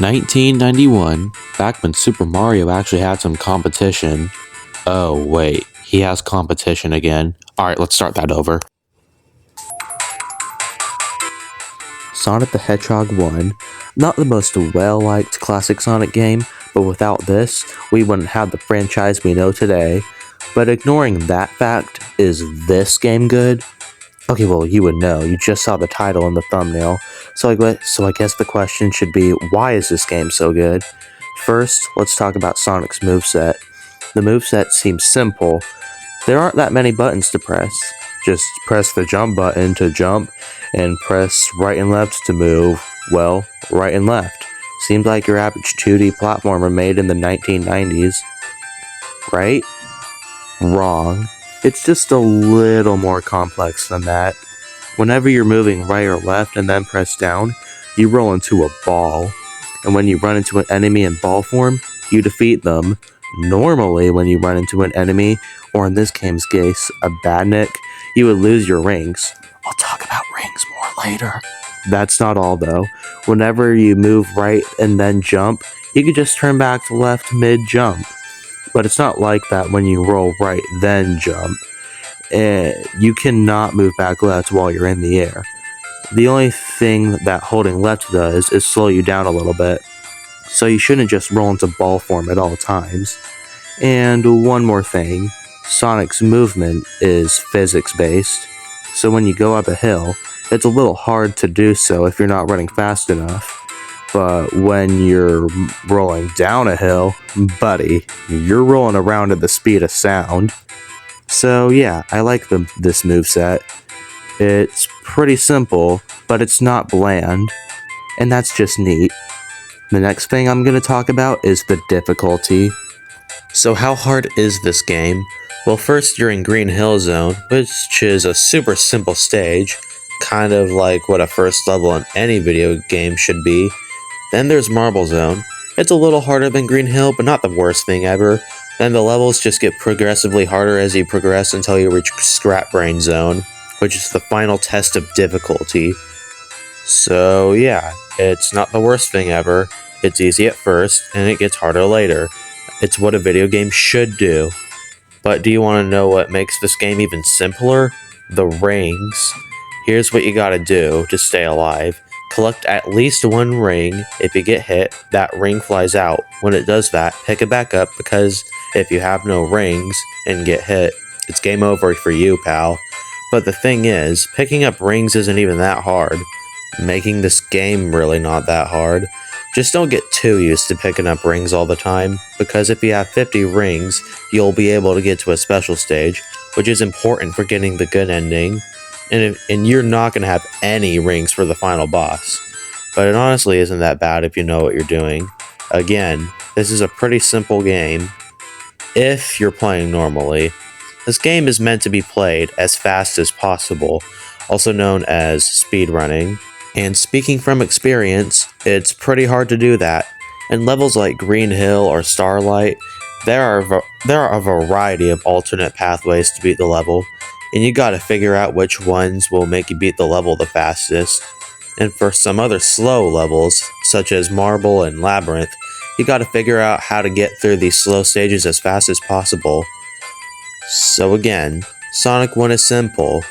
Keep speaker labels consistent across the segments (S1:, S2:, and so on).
S1: 1991, back when Super Mario actually had some competition. Oh, wait, he has competition again. Alright, let's start that over. Sonic the Hedgehog 1. Not the most well-liked classic Sonic game, but without this, we wouldn't have the franchise we know today. But ignoring that fact, is this game good? Okay, well, you would know. You just saw the title in the thumbnail. So I guess the question should be, why is this game so good? First, let's talk about Sonic's moveset. The moveset seems simple. There aren't that many buttons to press. Just press the jump button to jump, and press right and left to move. Well, right and left. Seems like your average 2D platformer made in the 1990s. Right? Wrong. It's just a little more complex than that. Whenever you're moving right or left and then press down, you roll into a ball. And when you run into an enemy in ball form, you defeat them. Normally, when you run into an enemy, or in this game's case, a badnik, you would lose your rings. I'll talk about rings more later. That's not all though. Whenever you move right and then jump, you can just turn back to left mid-jump. But it's not like that when you roll right then jump. You cannot move back left while you're in the air. The only thing that holding left does is slow you down a little bit. So you shouldn't just roll into ball form at all times. And one more thing, Sonic's movement is physics-based. So when you go up a hill, it's a little hard to do so if you're not running fast enough. But when you're rolling down a hill, buddy, you're rolling around at the speed of sound. So yeah, I like this moveset. It's pretty simple, but it's not bland, and that's just neat. The next thing I'm going to talk about is the difficulty. So how hard is this game? Well, first you're in Green Hill Zone, which is a super simple stage, kind of like what a first level in any video game should be. Then there's Marble Zone. It's a little harder than Green Hill, but not the worst thing ever. Then the levels just get progressively harder as you progress until you reach Scrap Brain Zone, which is the final test of difficulty. So yeah, it's not the worst thing ever. It's easy at first, and it gets harder later. It's what a video game should do. But do you want to know what makes this game even simpler? The rings. Here's what you gotta do to stay alive. Collect at least one ring. If you get hit, that ring flies out. When it does that, pick it back up, because if you have no rings and get hit, it's game over for you, pal. But the thing is, picking up rings isn't even that hard, making this game really not that hard. Just don't get too used to picking up rings all the time, because if you have 50 rings, you'll be able to get to a special stage, which is important for getting the good ending. And you're not going to have any rings for the final boss. But it honestly isn't that bad if you know what you're doing. Again, this is a pretty simple game if you're playing normally. This game is meant to be played as fast as possible, also known as speedrunning. And speaking from experience, it's pretty hard to do that. In levels like Green Hill or Starlight, there are a variety of alternate pathways to beat the level, and you gotta figure out which ones will make you beat the level the fastest. And for some other slow levels, such as Marble and Labyrinth, you gotta figure out how to get through these slow stages as fast as possible. So again, Sonic 1 is simple,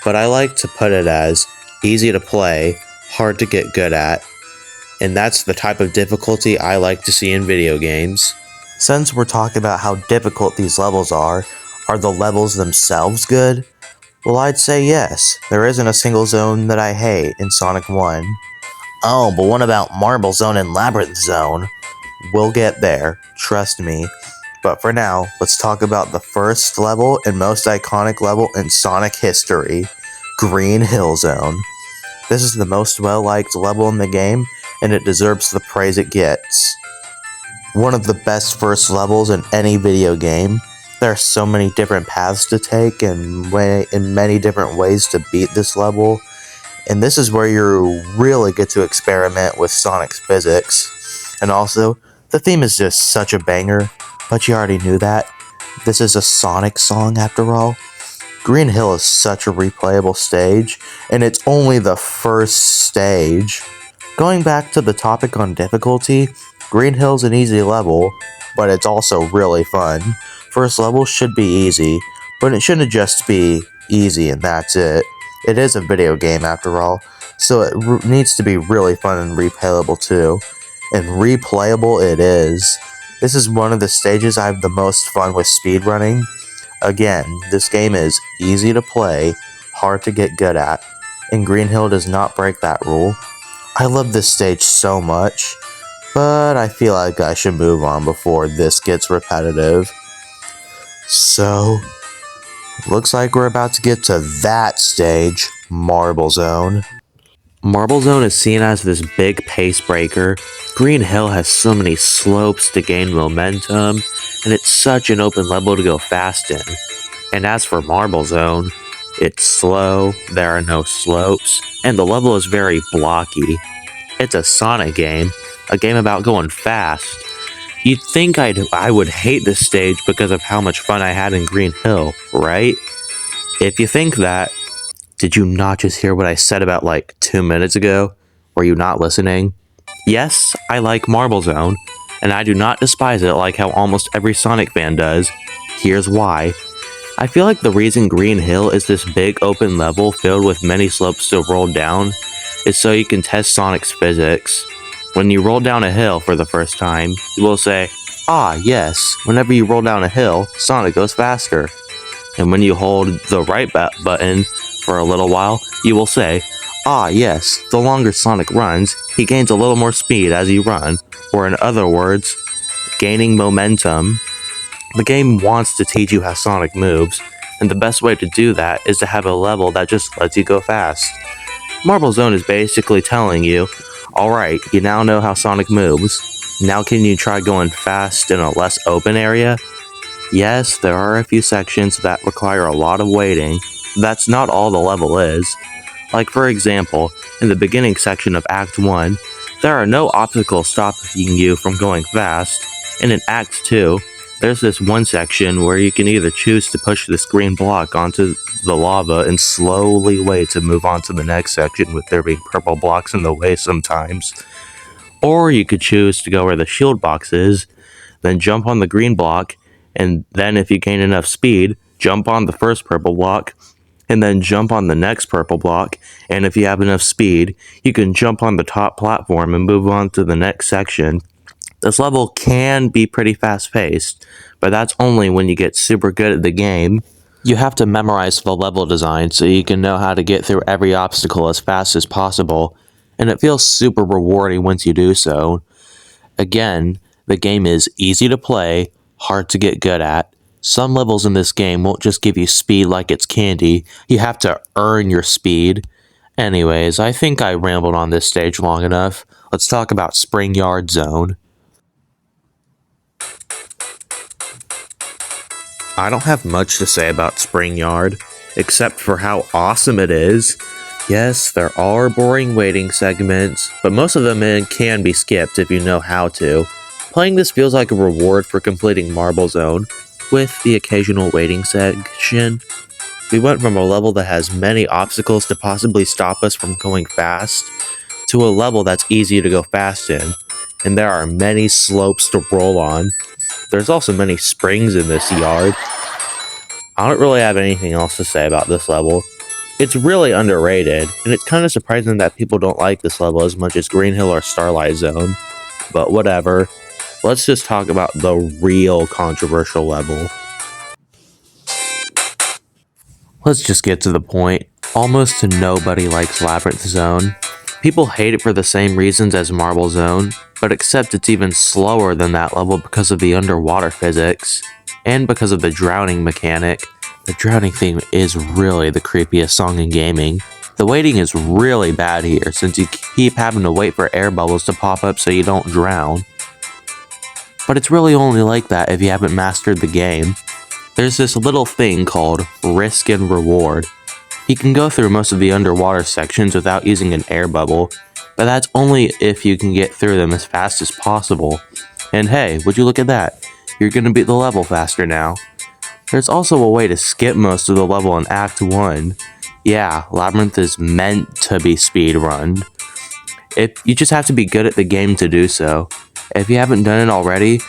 S1: but I like to put it as easy to play, hard to get good at, and that's the type of difficulty I like to see in video games. Since we're talking about how difficult these levels are the levels themselves good? Well, I'd say yes. There isn't a single zone that I hate in Sonic 1. Oh, but what about Marble Zone and Labyrinth Zone? We'll get there, trust me. But for now, let's talk about the first level and most iconic level in Sonic history, Green Hill Zone. This is the most well-liked level in the game, and it deserves the praise it gets. One of the best first levels in any video game. There are so many different paths to take and in many different ways to beat this level, and this is where you really get to experiment with Sonic's physics. And also, the theme is just such a banger, but you already knew that. This is a Sonic song after all. Green Hill is such a replayable stage, and it's only the first stage. Going back to the topic on difficulty, Green Hill's an easy level, but it's also really fun. First level should be easy, but it shouldn't just be easy and that's it. It is a video game after all, so it needs to be really fun and replayable too. And replayable it is. This is one of the stages I have the most fun with speedrunning. Again, this game is easy to play, hard to get good at, and Green Hill does not break that rule. I love this stage so much, but I feel like I should move on before this gets repetitive. So, looks like we're about to get to that stage, Marble Zone. Marble Zone is seen as this big pace breaker. Green Hill has so many slopes to gain momentum, and it's such an open level to go fast in. And as for Marble Zone, it's slow, there are no slopes, and the level is very blocky. It's a Sonic game, a game about going fast. You'd think I would hate this stage because of how much fun I had in Green Hill, right? If you think that, did you not just hear what I said about like 2 minutes ago? Were you not listening? Yes, I like Marble Zone, and I do not despise it like how almost every Sonic fan does. Here's why. I feel like the reason Green Hill is this big open level filled with many slopes to roll down is so you can test Sonic's physics. When you roll down a hill for the first time, you will say, "Ah, yes, whenever you roll down a hill, Sonic goes faster." And when you hold the right button for a little while, you will say, "Ah, yes, the longer Sonic runs, he gains a little more speed as you run," or in other words, gaining momentum. The game wants to teach you how Sonic moves, and the best way to do that is to have a level that just lets you go fast. Marble Zone is basically telling you, alright, you now know how Sonic moves. Now can you try going fast in a less open area? Yes, there are a few sections that require a lot of waiting. That's not all the level is. Like for example, in the beginning section of Act 1, there are no obstacles stopping you from going fast, and in Act 2, there's this one section where you can either choose to push this green block onto the lava and slowly wait to move on to the next section with there being purple blocks in the way sometimes. Or you could choose to go where the shield box is, then jump on the green block, and then if you gain enough speed, jump on the first purple block, and then jump on the next purple block, and if you have enough speed, you can jump on the top platform and move on to the next section. This level can be pretty fast-paced, but that's only when you get super good at the game. You have to memorize the level design so you can know how to get through every obstacle as fast as possible, and it feels super rewarding once you do so. Again, the game is easy to play, hard to get good at. Some levels in this game won't just give you speed like it's candy, you have to earn your speed. Anyways, I think I rambled on this stage long enough. Let's talk about Spring Yard Zone. I don't have much to say about Spring Yard, except for how awesome it is. Yes, there are boring waiting segments, but most of them can be skipped if you know how to. Playing this feels like a reward for completing Marble Zone, with the occasional waiting section. We went from a level that has many obstacles to possibly stop us from going fast, to a level that's easy to go fast in, and there are many slopes to roll on. There's also many springs in this yard. I don't really have anything else to say about this level. It's really underrated, and it's kind of surprising that people don't like this level as much as Green Hill or Starlight Zone. But whatever. Let's just talk about the real controversial level. Let's just get to the point. Almost nobody likes Labyrinth Zone. People hate it for the same reasons as Marble Zone, but except it's even slower than that level because of the underwater physics, and because of the drowning mechanic. The drowning theme is really the creepiest song in gaming. The waiting is really bad here since you keep having to wait for air bubbles to pop up so you don't drown. But it's really only like that if you haven't mastered the game. There's this little thing called Risk and Reward. You can go through most of the underwater sections without using an air bubble, but that's only if you can get through them as fast as possible. And hey, would you look at that? You're gonna beat the level faster now. There's also a way to skip most of the level in Act 1. Yeah, Labyrinth is meant to be speedrun. You just have to be good at the game to do so. If you haven't done it already,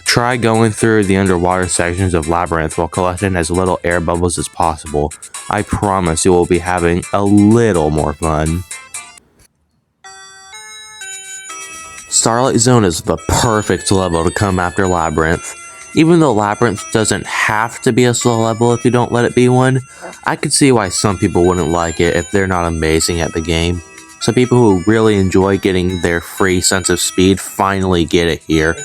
S1: try going through the underwater sections of Labyrinth while collecting as little air bubbles as possible. I promise you will be having a little more fun. Starlight Zone is the perfect level to come after Labyrinth. Even though Labyrinth doesn't have to be a slow level if you don't let it be one, I could see why some people wouldn't like it if they're not amazing at the game. Some people who really enjoy getting their free sense of speed finally get it here,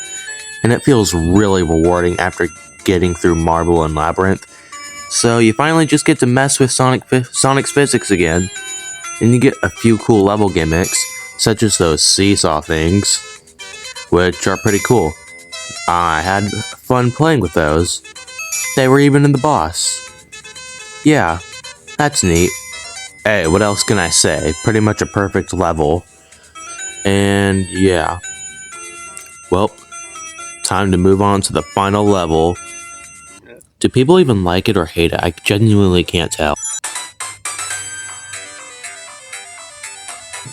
S1: and it feels really rewarding after getting through Marble and Labyrinth. So you finally just get to mess with Sonic's physics again, and you get a few cool level gimmicks, such as those seesaw things, which are pretty cool. I had fun playing with those. They were even in the boss. Yeah, that's neat. Hey, what else can I say? Pretty much a perfect level. And yeah. Well, time to move on to the final level. Do people even like it or hate it? I genuinely can't tell.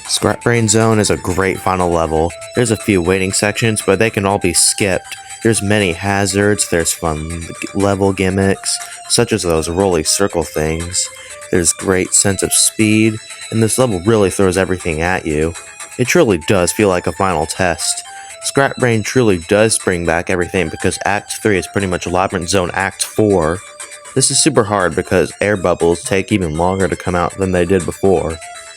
S1: Scrap Brain Zone is a great final level. There's a few waiting sections, but they can all be skipped. There's many hazards, there's fun level gimmicks, such as those rolly circle things. There's great sense of speed, and this level really throws everything at you. It truly does feel like a final test. Scrap Brain truly does bring back everything because Act 3 is pretty much Labyrinth Zone Act 4. This is super hard because air bubbles take even longer to come out than they did before.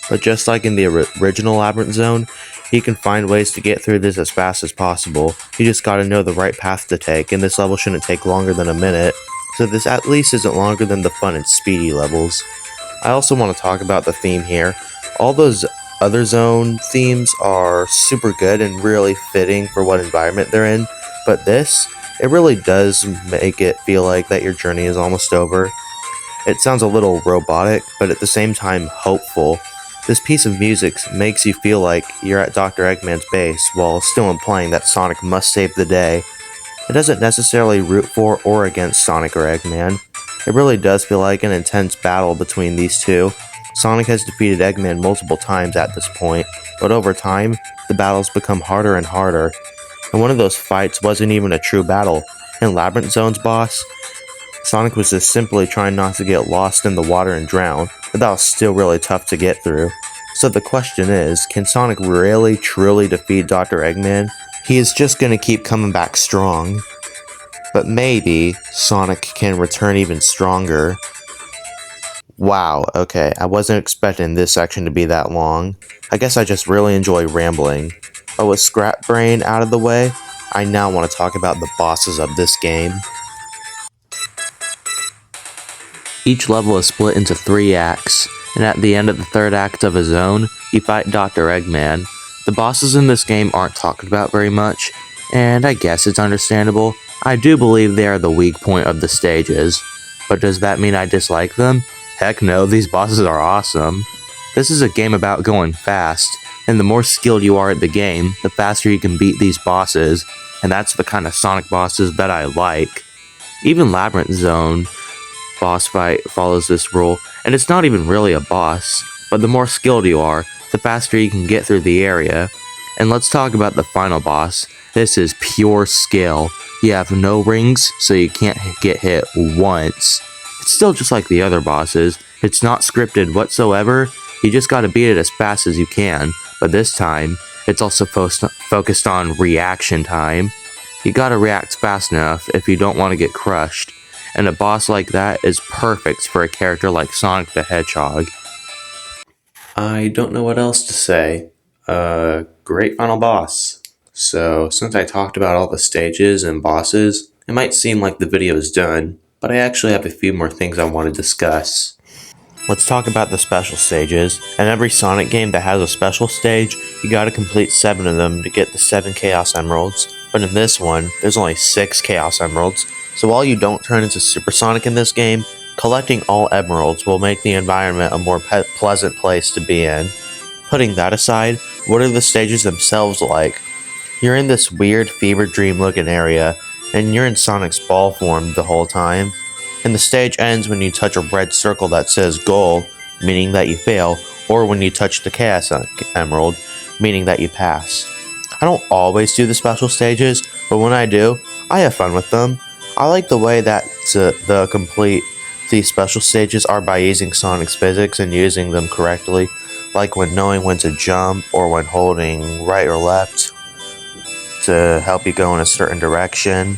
S1: But just like in the original Labyrinth Zone, you can find ways to get through this as fast as possible. You just gotta know the right path to take, and this level shouldn't take longer than a minute, so this at least isn't longer than the fun and speedy levels. I also want to talk about the theme here. All those other zone themes are super good and really fitting for what environment they're in, but this, it really does make it feel like that your journey is almost over. It sounds a little robotic, but at the same time hopeful. This piece of music makes you feel like you're at Dr. Eggman's base while still implying that Sonic must save the day. It doesn't necessarily root for or against Sonic or Eggman. It really does feel like an intense battle between these two. Sonic has defeated Eggman multiple times at this point, but over time, the battles become harder and harder. And one of those fights wasn't even a true battle. In Labyrinth Zone's boss, Sonic was just simply trying not to get lost in the water and drown, but that was still really tough to get through. So the question is, can Sonic really truly defeat Dr. Eggman? He is just gonna keep coming back strong. But maybe Sonic can return even stronger. Wow, okay, I wasn't expecting this section to be that long. I guess I just really enjoy rambling. But with Scrap Brain out of the way, I now want to talk about the bosses of this game. Each level is split into 3 acts, and at the end of the 3rd act of a zone, you fight Dr. Eggman. The bosses in this game aren't talked about very much, and I guess it's understandable. I do believe they are the weak point of the stages, but does that mean I dislike them? Heck no, these bosses are awesome. This is a game about going fast, and the more skilled you are at the game, the faster you can beat these bosses, and that's the kind of Sonic bosses that I like. Even Labyrinth Zone boss fight follows this rule, and it's not even really a boss, but the more skilled you are, the faster you can get through the area. And let's talk about the final boss. This is pure skill. You have no rings, so you can't get hit once. It's still just like the other bosses. It's not scripted whatsoever. You just gotta beat it as fast as you can, but this time, it's also focused on reaction time. You gotta react fast enough if you don't want to get crushed. And a boss like that is perfect for a character like Sonic the Hedgehog. I don't know what else to say. Great final boss. So, since I talked about all the stages and bosses, it might seem like the video is done, but I actually have a few more things I want to discuss. Let's talk about the special stages. In every Sonic game that has a special stage, you gotta complete 7 of them to get the 7 Chaos Emeralds. But in this one, there's only 6 Chaos Emeralds, so while you don't turn into Super Sonic in this game, collecting all emeralds will make the environment a more pleasant place to be in. Putting that aside, what are the stages themselves like? You're in this weird fever dream looking area, and you're in Sonic's ball form the whole time. And the stage ends when you touch a red circle that says goal, meaning that you fail, or when you touch the Chaos Emerald, meaning that you pass. I don't always do the special stages, but when I do, I have fun with them. I like the way that the complete these special stages are by using Sonic's physics and using them correctly, like when knowing when to jump or when holding right or left to help you go in a certain direction.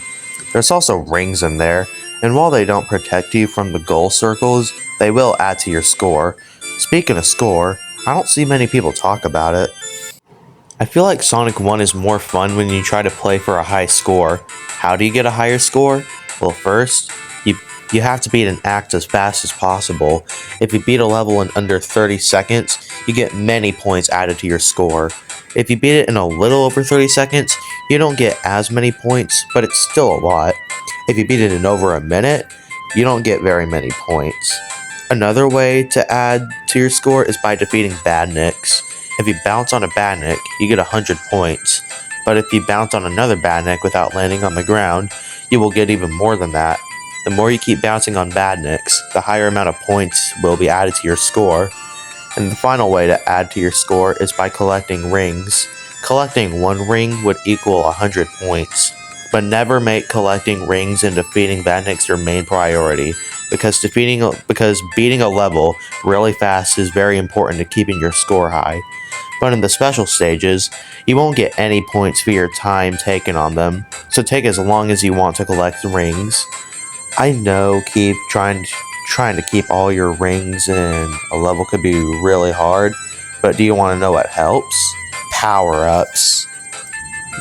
S1: There's also rings in there, and while they don't protect you from the goal circles, they will add to your score. Speaking of score, I don't see many people talk about it. I feel like Sonic 1 is more fun when you try to play for a high score. How do you get a higher score? Well, first, you have to beat an act as fast as possible. If you beat a level in under 30 seconds, you get many points added to your score. If you beat it in a little over 30 seconds, you don't get as many points, but it's still a lot. If you beat it in over a minute, you don't get very many points. Another way to add to your score is by defeating Badniks. If you bounce on a Badnik, you get 100 points. But if you bounce on another Badnik without landing on the ground, you will get even more than that. The more you keep bouncing on Badniks, the higher amount of points will be added to your score. And the final way to add to your score is by collecting rings. Collecting one ring would equal 100 points. But never make collecting rings and defeating Badniks your main priority, because beating a level really fast is very important to keeping your score high. But in the special stages, you won't get any points for your time taken on them, so take as long as you want to collect rings. I know trying to keep all your rings in a level could be really hard, but do you want to know what helps? Power-ups.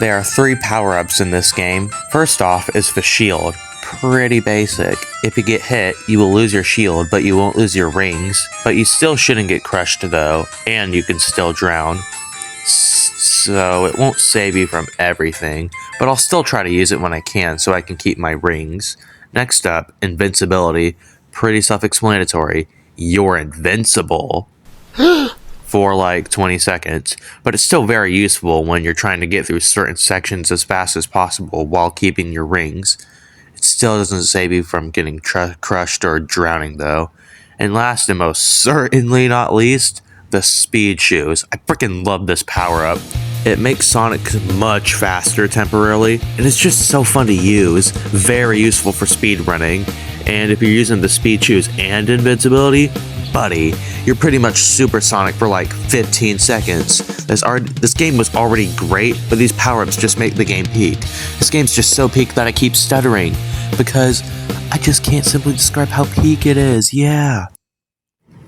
S1: There are 3 power-ups in this game. First off is the shield. Pretty basic. If you get hit, you will lose your shield, but you won't lose your rings. But you still shouldn't get crushed though, and you can still drown. So it won't save you from everything, but I'll still try to use it when I can so I can keep my rings. Next up, invincibility. Pretty self-explanatory. You're invincible. For like 20 seconds, but it's still very useful when you're trying to get through certain sections as fast as possible while keeping your rings. It still doesn't save you from getting crushed or drowning though. And last and most certainly not least, the speed shoes. I freaking love this power up. It makes Sonic much faster temporarily, and it's just so fun to use. Very useful for speed running. And if you're using the speed shoes and invincibility, buddy, you're pretty much supersonic for like 15 seconds. This game was already great, but these power-ups just make the game peak. This game's just so peak that I keep stuttering, because I just can't simply describe how peak it is, yeah.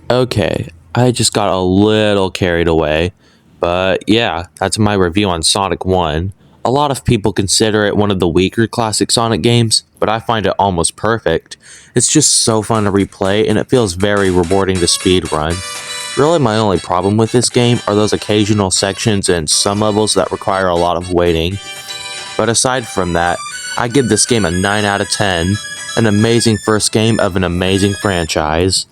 S1: Okay, I just got a little carried away, but yeah, that's my review on Sonic 1. A lot of people consider it one of the weaker classic Sonic games, but I find it almost perfect. It's just so fun to replay, and it feels very rewarding to speedrun. Really, my only problem with this game are those occasional sections and some levels that require a lot of waiting. But aside from that, I give this game a 9 out of 10, an amazing first game of an amazing franchise.